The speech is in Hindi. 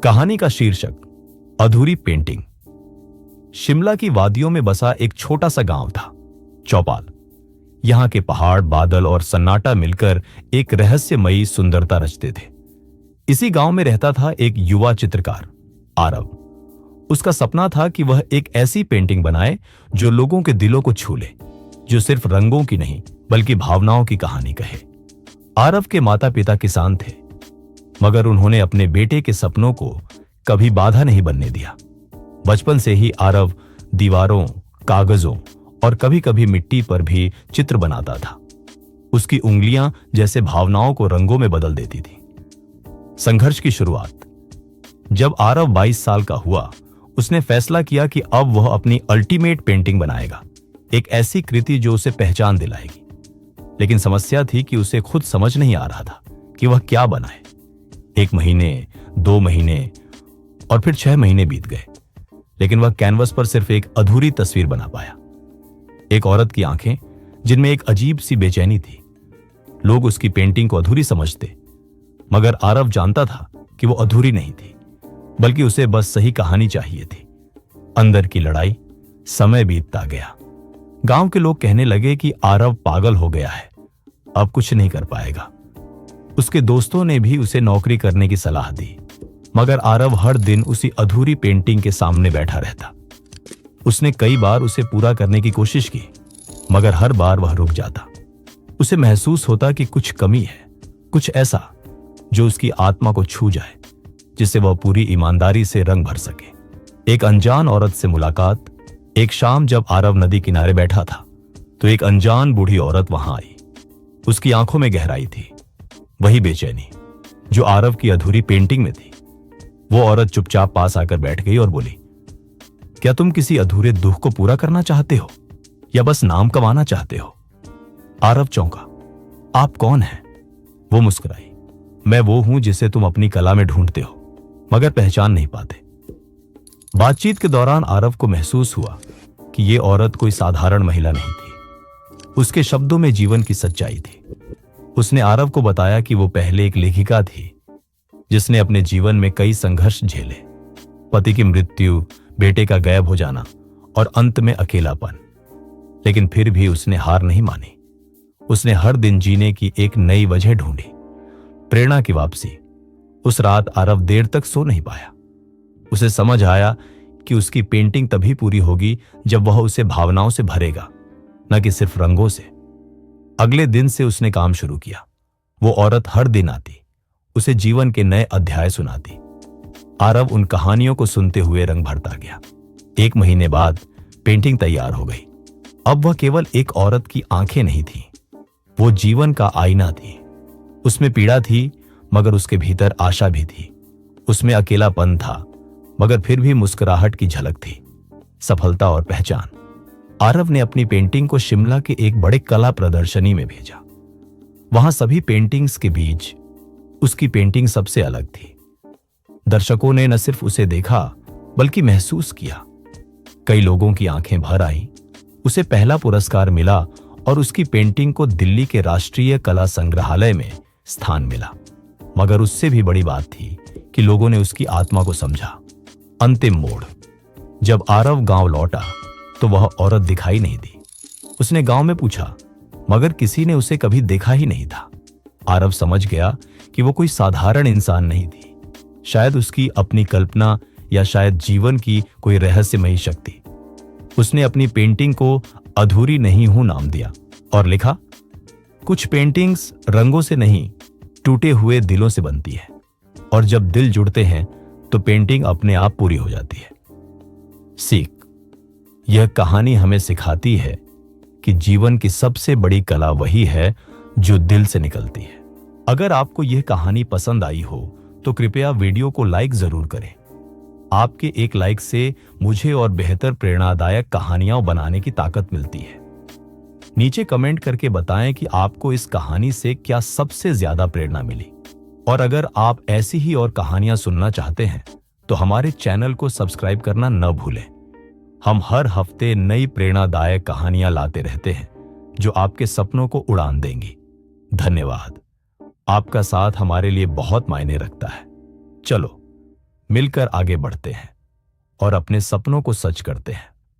कहानी का शीर्षक अधूरी पेंटिंग। शिमला की वादियों में बसा एक छोटा सा गांव था, चौपाल। यहां के पहाड़, बादल और सन्नाटा मिलकर एक रहस्यमयी सुंदरता रचते थे। इसी गांव में रहता था एक युवा चित्रकार, आरव। उसका सपना था कि वह एक ऐसी पेंटिंग बनाए जो लोगों के दिलों को छू ले, जो सिर्फ रंगों की नहीं बल्कि भावनाओं की कहानी कहे। आरव के माता पिता किसान थे, मगर उन्होंने अपने बेटे के सपनों को कभी बाधा नहीं बनने दिया। बचपन से ही आरव दीवारों, कागजों और कभी कभी मिट्टी पर भी चित्र बनाता था। उसकी उंगलियां जैसे भावनाओं को रंगों में बदल देती थी। संघर्ष की शुरुआत। जब आरव 22 साल का हुआ, उसने फैसला किया कि अब वह अपनी अल्टीमेट पेंटिंग बनाएगा, एक ऐसी कृति जो उसे पहचान दिलाएगी। लेकिन समस्या थी कि उसे खुद समझ नहीं आ रहा था कि वह क्या बनाए। 1 महीने, 2 महीने और फिर 6 महीने बीत गए, लेकिन वह कैनवस पर सिर्फ एक अधूरी तस्वीर बना पाया। एक औरत की आंखें जिनमें एक अजीब सी बेचैनी थी। लोग उसकी पेंटिंग को अधूरी समझते, मगर आरव जानता था कि वो अधूरी नहीं थी, बल्कि उसे बस सही कहानी चाहिए थी। अंदर की लड़ाई। समय बीतता गया। गांव के लोग कहने लगे कि आरव पागल हो गया है, अब कुछ नहीं कर पाएगा। उसके दोस्तों ने भी उसे नौकरी करने की सलाह दी, मगर आरव हर दिन उसी अधूरी पेंटिंग के सामने बैठा रहता। उसने कई बार उसे पूरा करने की कोशिश की, मगर हर बार वह रुक जाता। उसे महसूस होता कि कुछ कमी है, कुछ ऐसा जो उसकी आत्मा को छू जाए, जिससे वह पूरी ईमानदारी से रंग भर सके। एक अनजान औरत से मुलाकात। एक शाम जब आरव नदी किनारे बैठा था, तो एक अनजान बूढ़ी औरत वहां आई। उसकी आंखों में गहराई थी, वही बेचैनी जो आरव की अधूरी पेंटिंग में थी। वो औरत चुपचाप पास आकर बैठ गई और बोली, क्या तुम किसी अधूरे दुख को पूरा करना चाहते हो या बस नाम कमाना चाहते हो? आरव चौंका। आप कौन हैं? वो मुस्कुराई। मैं वो हूं जिसे तुम अपनी कला में ढूंढते हो, मगर पहचान नहीं पाते। बातचीत के दौरान आरव को महसूस हुआ कि ये औरत कोई साधारण महिला नहीं थी। उसके शब्दों में जीवन की सच्चाई थी। उसने आरव को बताया कि वो पहले एक लेखिका थी, जिसने अपने जीवन में कई संघर्ष झेले। पति की मृत्यु, बेटे का गायब हो जाना और अंत में अकेलापन। लेकिन फिर भी उसने हार नहीं मानी। उसने हर दिन जीने की एक नई वजह ढूंढी, प्रेरणा की वापसी। उस रात आरव देर तक सो नहीं पाया। उसे समझ आया कि उसकी पेंटिंग तभी पूरी होगी जब वह उसे भावनाओं से भरेगा, न कि सिर्फ रंगों से। अगले दिन से उसने काम शुरू किया। वो औरत हर दिन आती, उसे जीवन के नए अध्याय सुनाती। आरव उन कहानियों को सुनते हुए रंग भरता गया। 1 महीने बाद पेंटिंग तैयार हो गई। अब वह केवल एक औरत की आंखें नहीं थी, वो जीवन का आईना थी। उसमें पीड़ा थी, मगर उसके भीतर आशा भी थी। उसमें अकेलापन था, मगर फिर भी मुस्कुराहट की झलक थी। सफलता और पहचान। आरव ने अपनी पेंटिंग को शिमला के एक बड़े कला प्रदर्शनी में भेजा। वहां सभी पेंटिंग्स के बीच उसकी पेंटिंग सबसे अलग थी। दर्शकों ने न सिर्फ उसे देखा, बल्कि महसूस किया। कई लोगों की आंखें भर आईं। उसे पहला पुरस्कार मिला और उसकी पेंटिंग को दिल्ली के राष्ट्रीय कला संग्रहालय में स्थान मिला। मगर उससे भी बड़ी बात थी कि लोगों ने उसकी आत्मा को समझा। अंतिम मोड़। जब आरव गांव लौटा तो वह औरत दिखाई नहीं दी। उसने गांव में पूछा, मगर किसी ने उसे कभी देखा ही नहीं था। आरव समझ गया कि वो कोई साधारण इंसान नहीं थी। शायद उसकी अपनी कल्पना, या शायद जीवन की कोई रहस्यमयी शक्ति। उसने अपनी पेंटिंग को अधूरी नहीं हूं नाम दिया और लिखा, कुछ पेंटिंग्स रंगों से नहीं, टूटे हुए दिलों से बनती है, और जब दिल जुड़ते हैं तो पेंटिंग अपने आप पूरी हो जाती है। सीख। यह कहानी हमें सिखाती है कि जीवन की सबसे बड़ी कला वही है जो दिल से निकलती है। अगर आपको यह कहानी पसंद आई हो तो कृपया वीडियो को लाइक जरूर करें। आपके एक लाइक से मुझे और बेहतर प्रेरणादायक कहानियां बनाने की ताकत मिलती है। नीचे कमेंट करके बताएं कि आपको इस कहानी से क्या सबसे ज्यादा प्रेरणा मिली। और अगर आप ऐसी ही और कहानियां सुनना चाहते हैं तो हमारे चैनल को सब्सक्राइब करना न भूलें। हम हर हफ्ते नई प्रेरणादायक कहानियां लाते रहते हैं जो आपके सपनों को उड़ान देंगी। धन्यवाद। आपका साथ हमारे लिए बहुत मायने रखता है। चलो मिलकर आगे बढ़ते हैं और अपने सपनों को सच करते हैं।